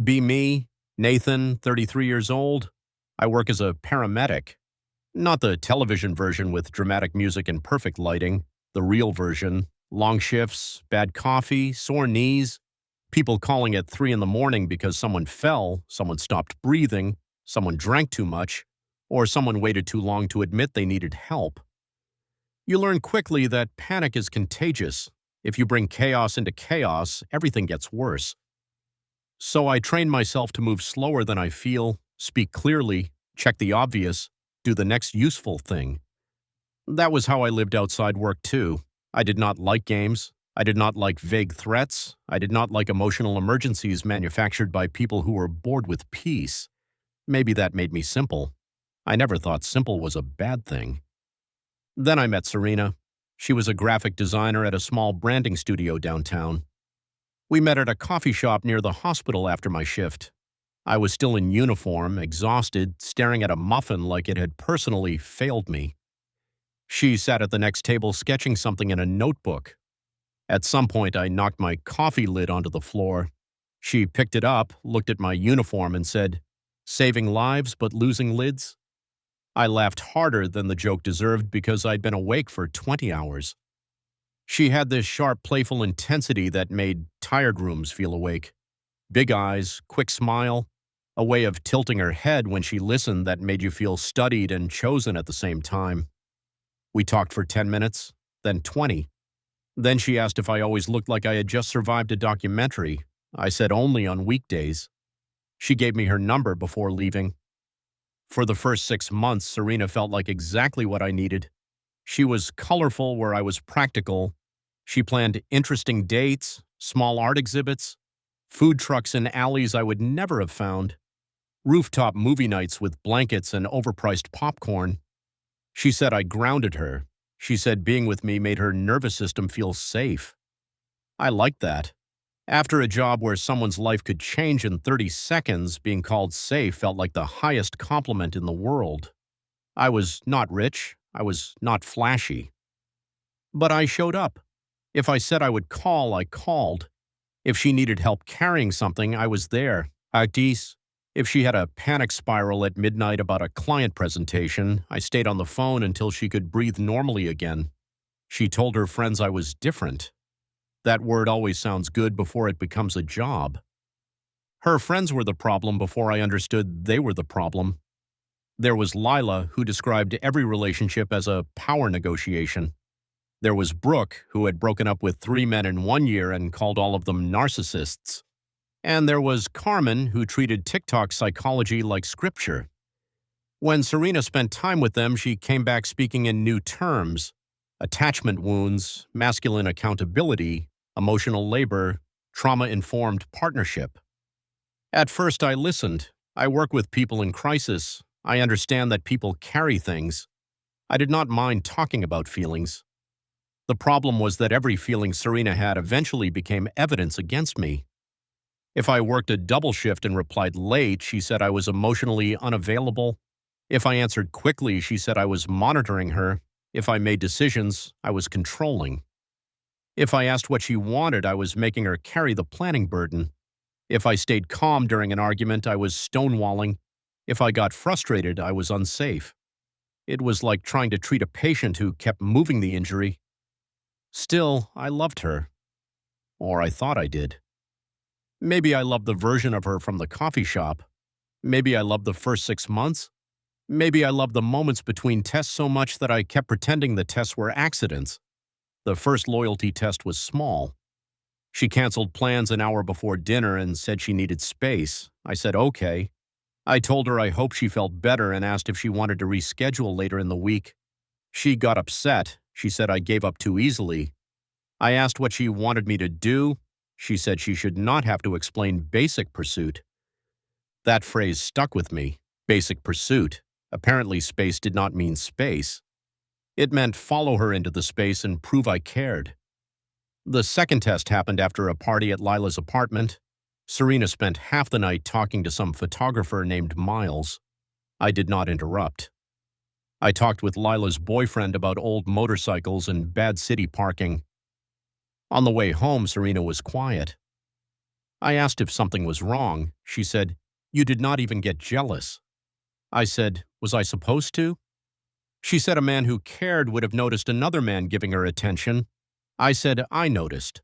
Be me, Nathan, 33 years old. I work as a paramedic. Not the television version with dramatic music and perfect lighting, the real version. Long shifts, bad coffee, sore knees, people calling at 3 in the morning because someone fell, someone stopped breathing, someone drank too much, or someone waited too long to admit they needed help. You learn quickly that panic is contagious. If you bring chaos into chaos, everything gets worse. So I train myself to move slower than I feel, speak clearly, check the obvious, do the next useful thing. That was how I lived outside work too. I did not like games. I did not like vague threats. I did not like emotional emergencies manufactured by people who were bored with peace. Maybe that made me simple. I never thought simple was a bad thing. Then I met Serena. She was a graphic designer at a small branding studio downtown. We met at a coffee shop near the hospital after my shift. I was still in uniform, exhausted, staring at a muffin like it had personally failed me. She sat at the next table sketching something in a notebook. At some point, I knocked my coffee lid onto the floor. She picked it up, looked at my uniform, and said, "Saving lives but losing lids?" I laughed harder than the joke deserved because I'd been awake for 20 hours. She had this sharp, playful intensity that made tired rooms feel awake. Big eyes, quick smile, a way of tilting her head when she listened that made you feel studied and chosen at the same time. We talked for 10 minutes, then 20. Then she asked if I always looked like I had just survived a documentary. I said only on weekdays. She gave me her number before leaving. For the first 6 months, Serena felt like exactly what I needed. She was colorful where I was practical. She planned interesting dates, small art exhibits, food trucks in alleys I would never have found, rooftop movie nights with blankets and overpriced popcorn. She said I grounded her. She said being with me made her nervous system feel safe. I liked that. After a job where someone's life could change in 30 seconds, being called safe felt like the highest compliment in the world. I was not rich. I was not flashy. But I showed up. If I said I would call, I called. If she needed help carrying something, I was there. Actis. If she had a panic spiral at midnight about a client presentation, I stayed on the phone until she could breathe normally again. She told her friends I was different. That word always sounds good before it becomes a job. Her friends were the problem before I understood they were the problem. There was Lila, who described every relationship as a power negotiation. There was Brooke, who had broken up with 3 men in 1 year and called all of them narcissists. And there was Carmen, who treated TikTok psychology like scripture. When Serena spent time with them, she came back speaking in new terms: attachment wounds, masculine accountability, emotional labor, trauma-informed partnership. At first, I listened. I work with people in crisis. I understand that people carry things. I did not mind talking about feelings. The problem was that every feeling Serena had eventually became evidence against me. If I worked a double shift and replied late, she said I was emotionally unavailable. If I answered quickly, she said I was monitoring her. If I made decisions, I was controlling. If I asked what she wanted, I was making her carry the planning burden. If I stayed calm during an argument, I was stonewalling. If I got frustrated, I was unsafe. It was like trying to treat a patient who kept moving the injury. Still, I loved her. Or I thought I did. Maybe I loved the version of her from the coffee shop. Maybe I loved the first 6 months. Maybe I loved the moments between tests so much that I kept pretending the tests were accidents. The first loyalty test was small. She canceled plans an hour before dinner and said she needed space. I said okay. I told her I hoped she felt better and asked if she wanted to reschedule later in the week. She got upset. She said I gave up too easily. I asked what she wanted me to do. She said she should not have to explain basic pursuit. That phrase stuck with me, basic pursuit. Apparently space did not mean space. It meant follow her into the space and prove I cared. The second test happened after a party at Lila's apartment. Serena spent half the night talking to some photographer named Miles. I did not interrupt. I talked with Lila's boyfriend about old motorcycles and bad city parking. On the way home, Serena was quiet. I asked if something was wrong. She said, "You did not even get jealous." I said, "Was I supposed to?" She said a man who cared would have noticed another man giving her attention. I said, "I noticed."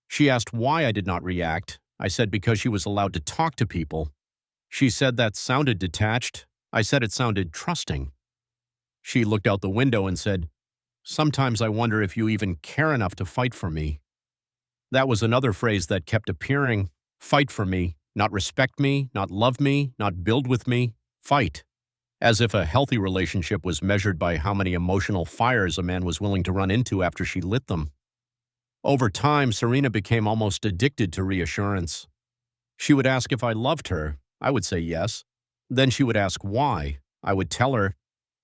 She asked why I did not react. I said because she was allowed to talk to people. She said that sounded detached. I said it sounded trusting. She looked out the window and said, "Sometimes I wonder if you even care enough to fight for me." That was another phrase that kept appearing. Fight for me, not respect me, not love me, not build with me. Fight. As if a healthy relationship was measured by how many emotional fires a man was willing to run into after she lit them. Over time, Serena became almost addicted to reassurance. She would ask if I loved her. I would say yes. Then she would ask why. I would tell her.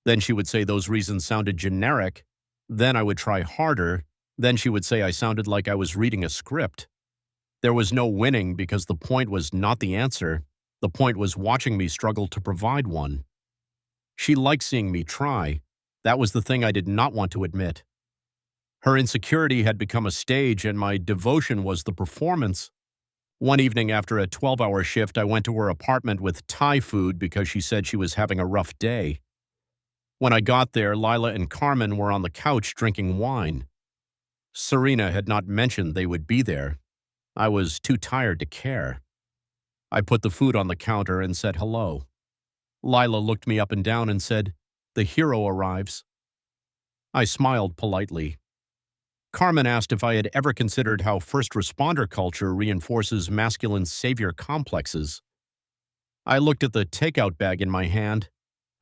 Then she would say those reasons sounded generic. Then I would try harder. Then she would say I sounded like I was reading a script. There was no winning because the point was not the answer. The point was watching me struggle to provide one. She liked seeing me try. That was the thing I did not want to admit. Her insecurity had become a stage, and my devotion was the performance. One evening after a 12-hour shift, I went to her apartment with Thai food because she said she was having a rough day. When I got there, Lila and Carmen were on the couch drinking wine. Serena had not mentioned they would be there. I was too tired to care. I put the food on the counter and said hello. Lila looked me up and down and said, "The hero arrives." I smiled politely. Carmen asked if I had ever considered how first responder culture reinforces masculine savior complexes. I looked at the takeout bag in my hand.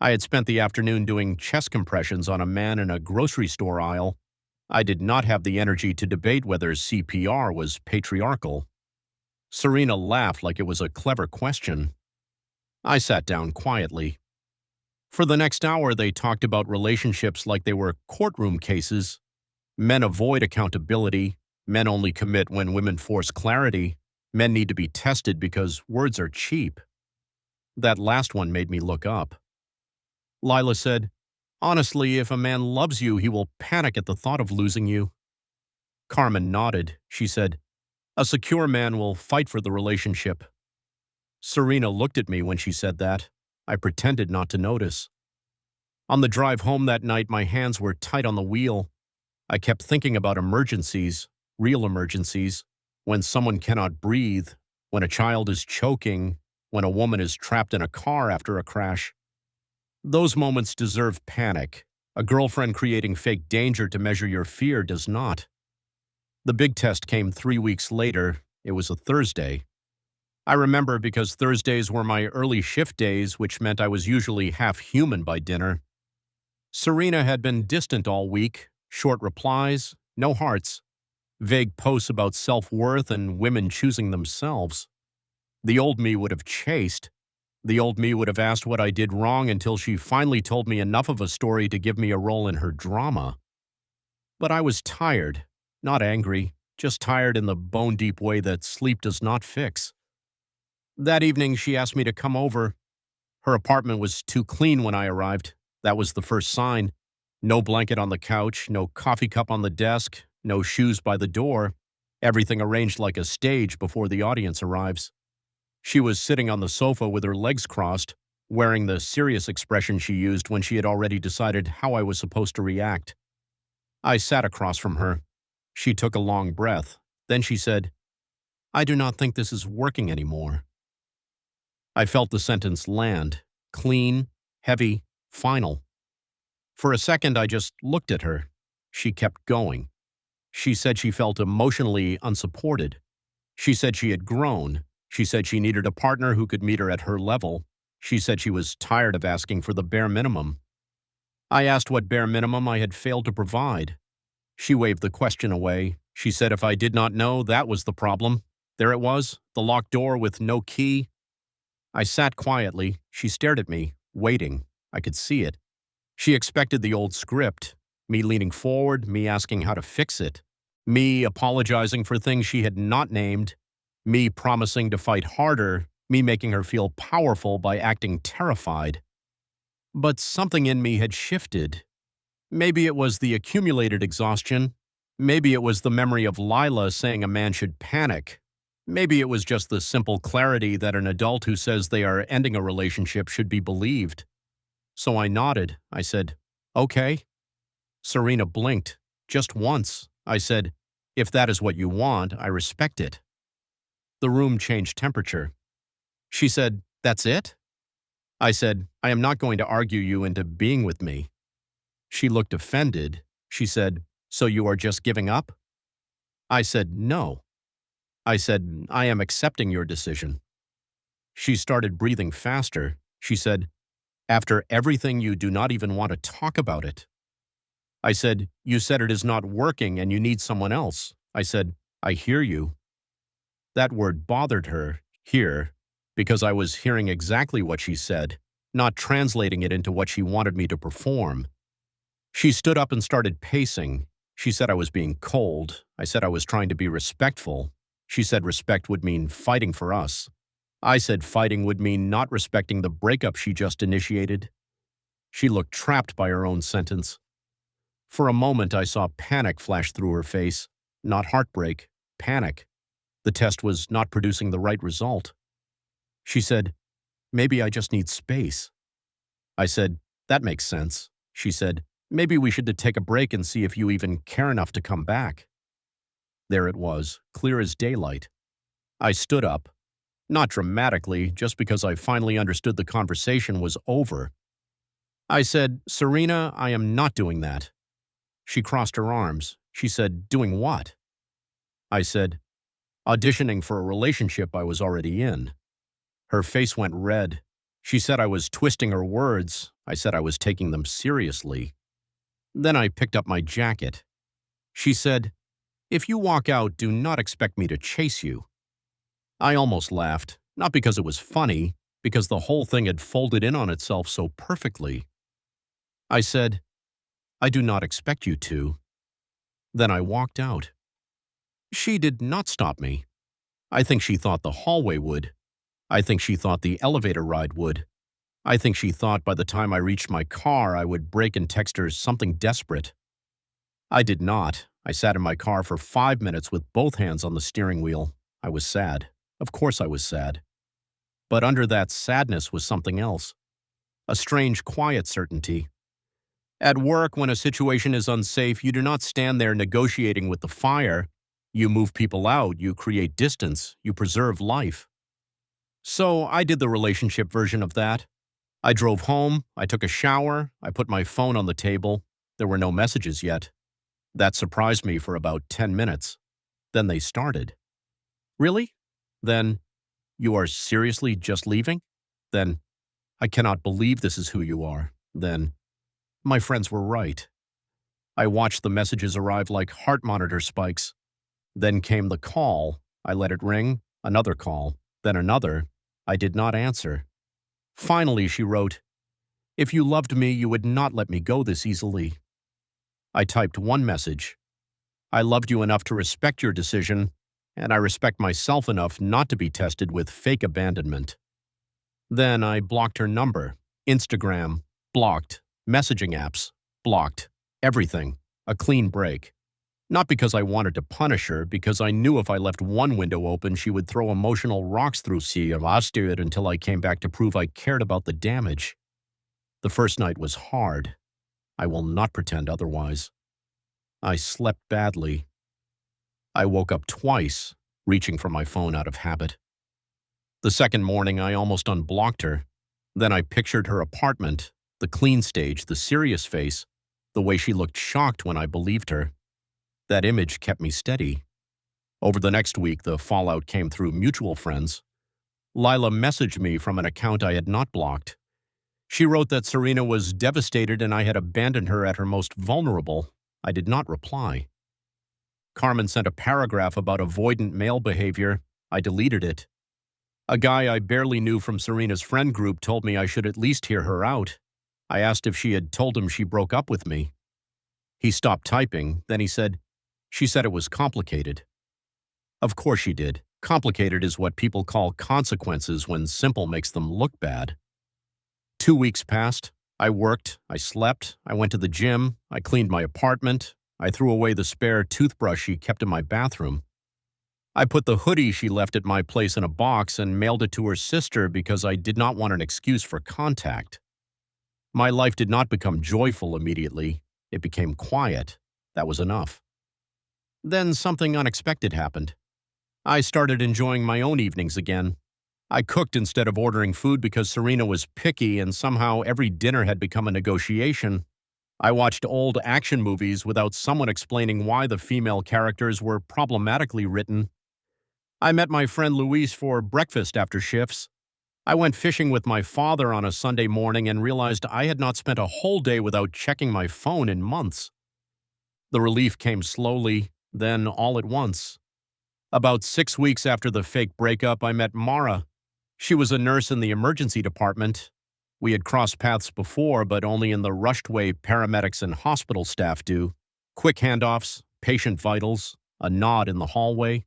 I had spent the afternoon doing chest compressions on a man in a grocery store aisle. I did not have the energy to debate whether CPR was patriarchal. Serena laughed like it was a clever question. I sat down quietly. For the next hour, they talked about relationships like they were courtroom cases. Men avoid accountability. Men only commit when women force clarity. Men need to be tested because words are cheap. That last one made me look up. Lila said, "Honestly, if a man loves you, he will panic at the thought of losing you." Carmen nodded. She said, "A secure man will fight for the relationship." Serena looked at me when she said that. I pretended not to notice. On the drive home that night, my hands were tight on the wheel. I kept thinking about emergencies, real emergencies, when someone cannot breathe, when a child is choking, when a woman is trapped in a car after a crash. Those moments deserve panic. A girlfriend creating fake danger to measure your fear does not. The big test came 3 weeks later. It was a Thursday. I remember because Thursdays were my early shift days, which meant I was usually half human by dinner. Serena had been distant all week, short replies, no hearts, vague posts about self-worth and women choosing themselves. The old me would have chased. The old me would have asked what I did wrong until she finally told me enough of a story to give me a role in her drama. But I was tired, not angry, just tired in the bone-deep way that sleep does not fix. That evening, she asked me to come over. Her apartment was too clean when I arrived. That was the first sign. No blanket on the couch, no coffee cup on the desk, no shoes by the door. Everything arranged like a stage before the audience arrives. She was sitting on the sofa with her legs crossed, wearing the serious expression she used when she had already decided how I was supposed to react. I sat across from her. She took a long breath. Then she said, "I do not think this is working anymore." I felt the sentence land, clean, heavy, final. For a second, I just looked at her. She kept going. She said she felt emotionally unsupported. She said she had grown. She said she needed a partner who could meet her at her level. She said she was tired of asking for the bare minimum. I asked what bare minimum I had failed to provide. She waved the question away. She said if I did not know, that was the problem. There it was, the locked door with no key. I sat quietly. She stared at me, waiting. I could see it. She expected the old script, me leaning forward, me asking how to fix it, me apologizing for things she had not named, me promising to fight harder, me making her feel powerful by acting terrified. But something in me had shifted. Maybe it was the accumulated exhaustion. Maybe it was the memory of Lila saying a man should panic. Maybe it was just the simple clarity that an adult who says they are ending a relationship should be believed. So I nodded. I said, "Okay." Serena blinked. Just once. I said, "If that is what you want, I respect it." The room changed temperature. She said, "That's it?" I said, "I am not going to argue you into being with me." She looked offended. She said, "So you are just giving up?" I said, "No." I said, "I am accepting your decision." She started breathing faster. She said, "After everything, you do not even want to talk about it." I said, "You said it is not working and you need someone else." I said, "I hear you." That word bothered her, hear, because I was hearing exactly what she said, not translating it into what she wanted me to perform. She stood up and started pacing. She said I was being cold. I said I was trying to be respectful. She said respect would mean fighting for us. I said fighting would mean not respecting the breakup she just initiated. She looked trapped by her own sentence. For a moment, I saw panic flash through her face. Not heartbreak, panic. The test was not producing the right result. She said, "Maybe I just need space." I said, "That makes sense." She said, "Maybe we should take a break and see if you even care enough to come back." There it was, clear as daylight. I stood up, not dramatically, just because I finally understood the conversation was over. I said, "Serena, I am not doing that." She crossed her arms. She said, "Doing what?" I said, "Auditioning for a relationship I was already in." Her face went red. She said I was twisting her words. I said I was taking them seriously. Then I picked up my jacket. She said, "If you walk out, do not expect me to chase you." I almost laughed, not because it was funny, because the whole thing had folded in on itself so perfectly. I said, "I do not expect you to." Then I walked out. She did not stop me. I think she thought the hallway would. I think she thought the elevator ride would. I think she thought by the time I reached my car I would break and text her something desperate. I did not. I sat in my car for 5 minutes with both hands on the steering wheel. I was sad. Of course I was sad. But under that sadness was something else. A strange, quiet certainty. At work, when a situation is unsafe, you do not stand there negotiating with the fire. You move people out, you create distance, you preserve life. So I did the relationship version of that. I drove home, I took a shower, I put my phone on the table. There were no messages yet. That surprised me for about 10 minutes. Then they started. "Really?" Then, "You are seriously just leaving?" Then, "I cannot believe this is who you are." Then, "My friends were right." I watched the messages arrive like heart monitor spikes. Then came the call. I let it ring, another call, then another. I did not answer. Finally, she wrote, "If you loved me, you would not let me go this easily." I typed one message. "I loved you enough to respect your decision, and I respect myself enough not to be tested with fake abandonment." Then I blocked her number, Instagram, blocked, messaging apps, blocked, everything, a clean break. Not because I wanted to punish her, because I knew if I left one window open, she would throw emotional rocks through sea of it until I came back to prove I cared about the damage. The first night was hard. I will not pretend otherwise. I slept badly. I woke up twice, reaching for my phone out of habit. The second morning, I almost unblocked her. Then I pictured her apartment, the clean stage, the serious face, the way she looked shocked when I believed her. That image kept me steady. Over the next week, the fallout came through mutual friends. Lila messaged me from an account I had not blocked. She wrote that Serena was devastated and I had abandoned her at her most vulnerable. I did not reply. Carmen sent a paragraph about avoidant male behavior. I deleted it. A guy I barely knew from Serena's friend group told me I should at least hear her out. I asked if she had told him she broke up with me. He stopped typing, then he said, "She said it was complicated." Of course she did. Complicated is what people call consequences when simple makes them look bad. 2 weeks passed. I worked, I slept, I went to the gym, I cleaned my apartment, I threw away the spare toothbrush she kept in my bathroom. I put the hoodie she left at my place in a box and mailed it to her sister because I did not want an excuse for contact. My life did not become joyful immediately. It became quiet. That was enough. Then something unexpected happened. I started enjoying my own evenings again. I cooked instead of ordering food because Serena was picky and somehow every dinner had become a negotiation. I watched old action movies without someone explaining why the female characters were problematically written. I met my friend Luis for breakfast after shifts. I went fishing with my father on a Sunday morning and realized I had not spent a whole day without checking my phone in months. The relief came slowly, then all at once. About 6 weeks after the fake breakup, I met Mara. She was a nurse in the emergency department. We had crossed paths before, but only in the rushed way paramedics and hospital staff do. Quick handoffs, patient vitals, a nod in the hallway.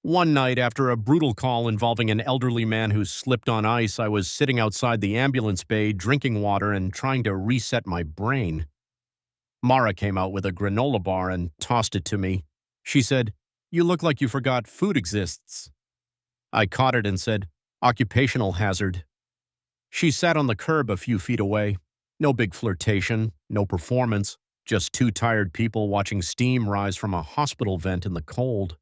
One night, after a brutal call involving an elderly man who slipped on ice, I was sitting outside the ambulance bay drinking water and trying to reset my brain. Mara came out with a granola bar and tossed it to me. She said, "You look like you forgot food exists." I caught it and said, "Occupational hazard." She sat on the curb a few feet away. No big flirtation, no performance, just two tired people watching steam rise from a hospital vent in the cold.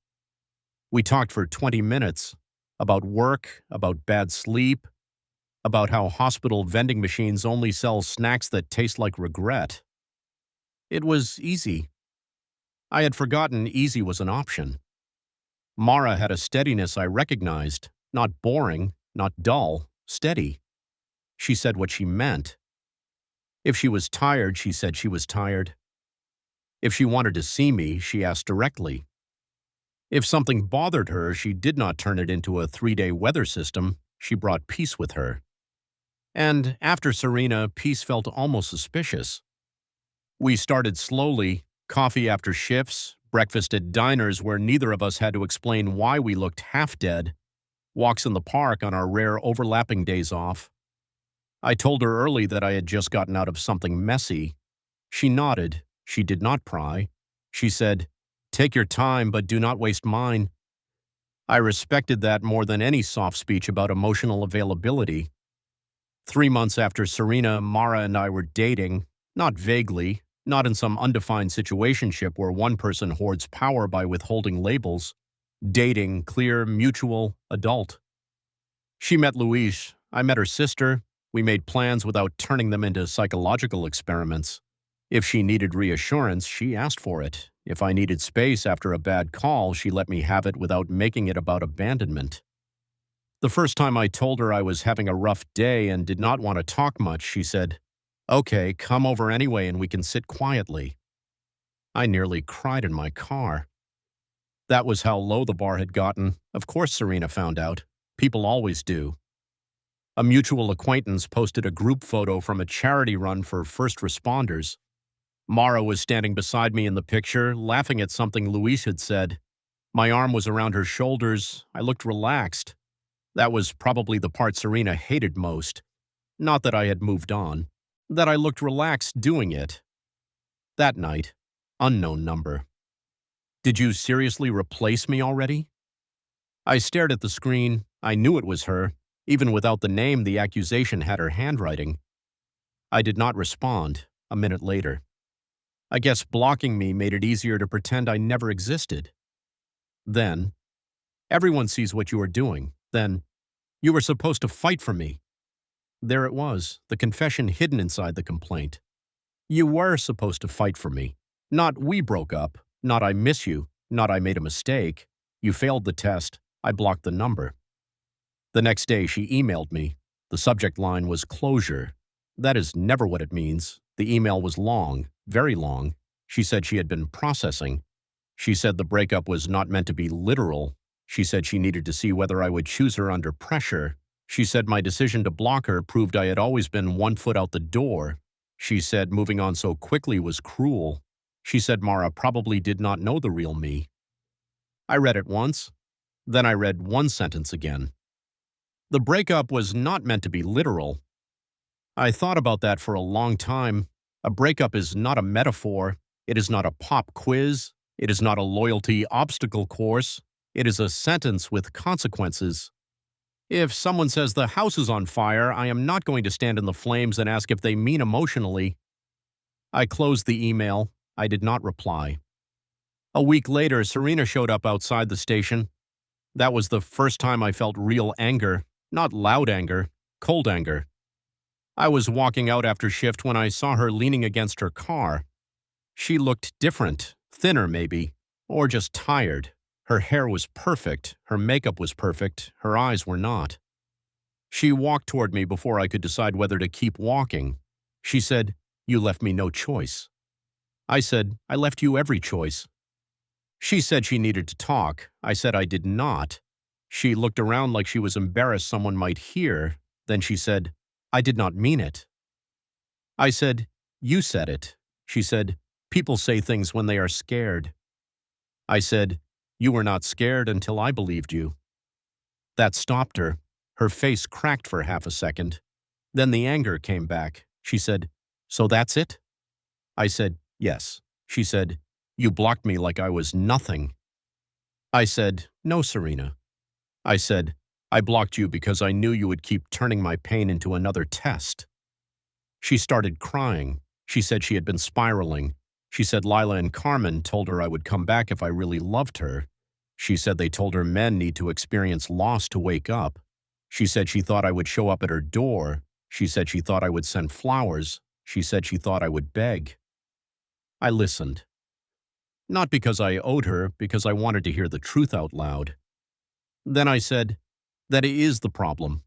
We talked for 20 minutes about work, about bad sleep, about how hospital vending machines only sell snacks that taste like regret. It was easy. I had forgotten easy was an option. Mara had a steadiness I recognized, not boring, not dull, steady. She said what she meant. If she was tired, she said she was tired. If she wanted to see me, she asked directly. If something bothered her, she did not turn it into a 3-day weather system. She brought peace with her. And after Serena, peace felt almost suspicious. We started slowly, coffee after shifts, breakfast at diners where neither of us had to explain why we looked half dead, walks in the park on our rare overlapping days off. I told her early that I had just gotten out of something messy. She nodded. She did not pry. She said, "Take your time, but do not waste mine." I respected that more than any soft speech about emotional availability. 3 months after Serena, Mara and I were dating, not vaguely, not in some undefined situationship where one person hoards power by withholding labels. Dating, clear, mutual, adult. She met Luis. I met her sister. We made plans without turning them into psychological experiments. If she needed reassurance, she asked for it. If I needed space after a bad call, she let me have it without making it about abandonment. The first time I told her I was having a rough day and did not want to talk much, she said, "Okay, come over anyway and we can sit quietly." I nearly cried in my car. That was how low the bar had gotten. Of course Serena found out. People always do. A mutual acquaintance posted a group photo from a charity run for first responders. Mara was standing beside me in the picture, laughing at something Luis had said. My arm was around her shoulders. I looked relaxed. That was probably the part Serena hated most. Not that I had moved on. That I looked relaxed doing it. That night, unknown number. "Did you seriously replace me already?" I stared at the screen. I knew it was her. Even without the name, the accusation had her handwriting. I did not respond. A minute later. I guess blocking me made it easier to pretend I never existed. Then, "Everyone sees what you are doing." Then, "You were supposed to fight for me." There it was, the confession hidden inside the complaint. You were supposed to fight for me. Not "we broke up," not "I miss you," not "I made a mistake." You failed the test. I blocked the number. The next day she emailed me. The subject line was "closure." That is never what it means. The email was long, very long. She said she had been processing. She said the breakup was not meant to be literal. She said she needed to see whether I would choose her under pressure. She said my decision to block her proved I had always been 1 foot out the door. She said moving on so quickly was cruel. She said Mara probably did not know the real me. I read it once. Then I read one sentence again. The breakup was not meant to be literal. I thought about that for a long time. A breakup is not a metaphor. It is not a pop quiz. It is not a loyalty obstacle course. It is a sentence with consequences. If someone says the house is on fire, I am not going to stand in the flames and ask if they mean emotionally. I closed the email. I did not reply. A week later, Serena showed up outside the station. That was the first time I felt real anger, not loud anger, cold anger. I was walking out after shift when I saw her leaning against her car. She looked different, thinner maybe, or just tired. Her hair was perfect, her makeup was perfect, her eyes were not. She walked toward me before I could decide whether to keep walking. She said, "You left me no choice." I said, "I left you every choice." She said she needed to talk. I said I did not. She looked around like she was embarrassed someone might hear. Then she said, "I did not mean it." I said, "You said it." She said, "People say things when they are scared." I said, "You were not scared until I believed you." That stopped her. Her face cracked for half a second. Then the anger came back. She said, "So that's it?" I said, "Yes." She said, "You blocked me like I was nothing." I said, "No, Serena." I said, "I blocked you because I knew you would keep turning my pain into another test." She started crying. She said she had been spiraling. She said Lila and Carmen told her I would come back if I really loved her. She said they told her men need to experience loss to wake up. She said she thought I would show up at her door. She said she thought I would send flowers. She said she thought I would beg. I listened. Not because I owed her, because I wanted to hear the truth out loud. Then I said, "That is the problem."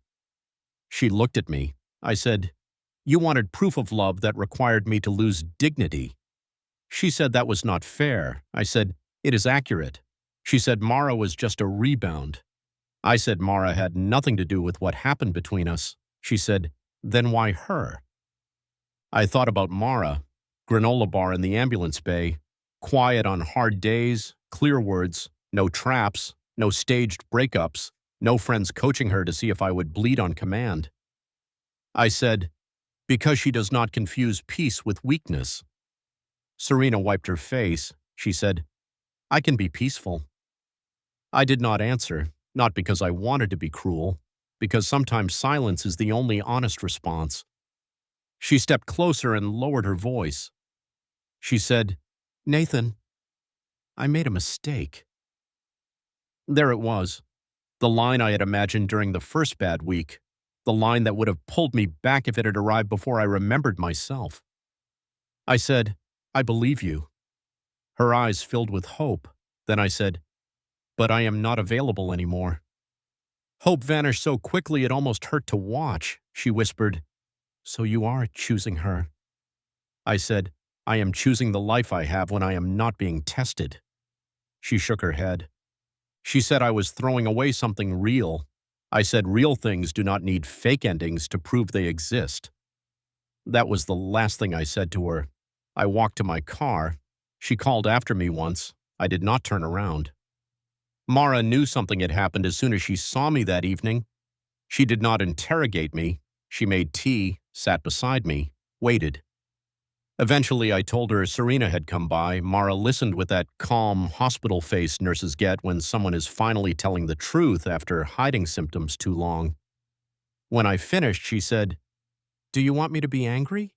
She looked at me. I said, "You wanted proof of love that required me to lose dignity." She said that was not fair. I said, "It is accurate." She said Mara was just a rebound. I said Mara had nothing to do with what happened between us. She said, "Then why her?" I thought about Mara, granola bar in the ambulance bay, quiet on hard days, clear words, no traps, no staged breakups, no friends coaching her to see if I would bleed on command. I said, "Because she does not confuse peace with weakness." Serena wiped her face. She said, "I can be peaceful." I did not answer, not because I wanted to be cruel, because sometimes silence is the only honest response. She stepped closer and lowered her voice. She said, "Nathan, I made a mistake." There it was, the line I had imagined during the first bad week, the line that would have pulled me back if it had arrived before I remembered myself. I said, "I believe you." Her eyes filled with hope. Then I said, "But I am not available anymore." Hope vanished so quickly it almost hurt to watch. She whispered, "So you are choosing her." I said, "I am choosing the life I have when I am not being tested." She shook her head. She said I was throwing away something real. I said real things do not need fake endings to prove they exist. That was the last thing I said to her. I walked to my car. She called after me once. I did not turn around. Mara knew something had happened as soon as she saw me that evening. She did not interrogate me. She made tea, sat beside me, waited. Eventually, I told her Serena had come by. Mara listened with that calm, hospital face nurses get when someone is finally telling the truth after hiding symptoms too long. When I finished, she said, "Do you want me to be angry?"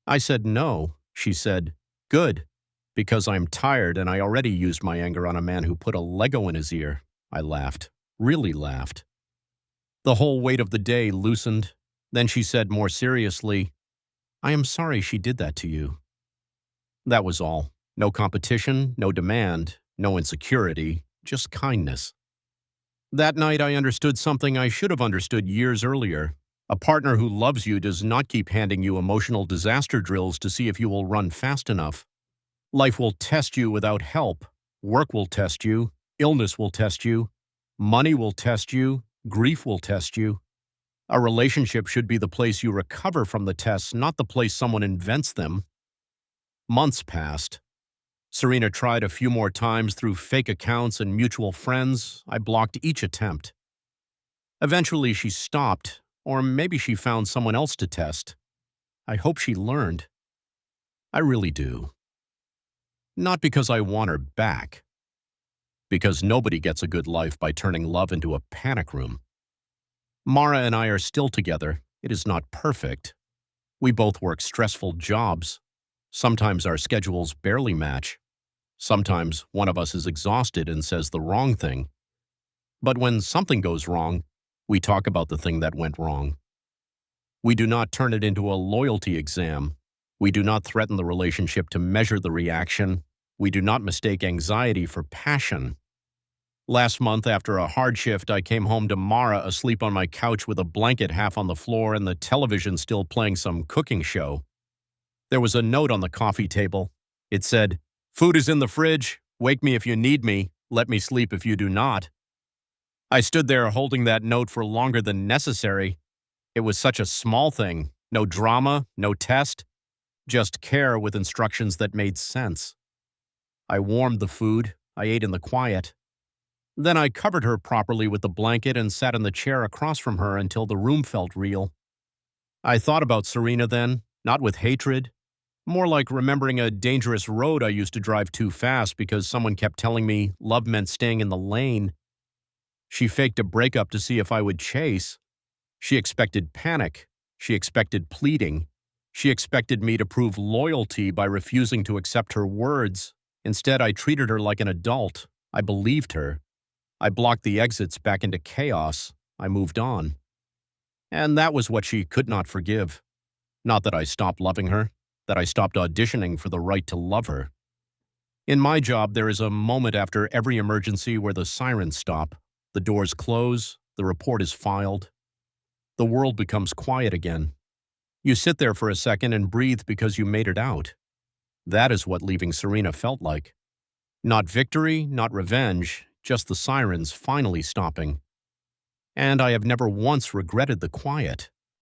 I said no. She said, "Good, because I'm tired and I already used my anger on a man who put a Lego in his ear." I laughed, really laughed. The whole weight of the day loosened. Then she said more seriously, "I am sorry she did that to you." That was all. No competition, no demand, no insecurity, just kindness. That night I understood something I should have understood years earlier. A partner who loves you does not keep handing you emotional disaster drills to see if you will run fast enough. Life will test you without help. Work will test you. Illness will test you. Money will test you. Grief will test you. A relationship should be the place you recover from the tests, not the place someone invents them. Months passed. Serena tried a few more times through fake accounts and mutual friends. I blocked each attempt. Eventually she stopped, or maybe she found someone else to test. I hope she learned. I really do. Not because I want her back. because nobody gets a good life by turning love into a panic room. Mara and I are still together. It is not perfect. We both work stressful jobs. Sometimes our schedules barely match. Sometimes one of us is exhausted and says the wrong thing. But when something goes wrong, we talk about the thing that went wrong. We do not turn it into a loyalty exam. We do not threaten the relationship to measure the reaction. We do not mistake anxiety for passion. Last month, after a hard shift, I came home to Mara asleep on my couch with a blanket half on the floor and the television still playing some cooking show. There was a note on the coffee table. It said, "Food is in the fridge. Wake me if you need me. Let me sleep if you do not." I stood there holding that note for longer than necessary. It was such a small thing. No drama, no test. Just care with instructions that made sense. I warmed the food. I ate in the quiet. Then I covered her properly with the blanket and sat in the chair across from her until the room felt real. I thought about Serena then, not with hatred, more like remembering a dangerous road I used to drive too fast because someone kept telling me love meant staying in the lane. She faked a breakup to see if I would chase. She expected panic. She expected pleading. She expected me to prove loyalty by refusing to accept her words. Instead, I treated her like an adult. I believed her. I blocked the exits back into chaos. I moved on. And that was what she could not forgive. Not that I stopped loving her, that I stopped auditioning for the right to love her. In my job, there is a moment after every emergency where the sirens stop, the doors close, the report is filed. The world becomes quiet again. You sit there for a second and breathe because you made it out. That is what leaving Serena felt like. Not victory, not revenge, just the sirens finally stopping. And I have never once regretted the quiet.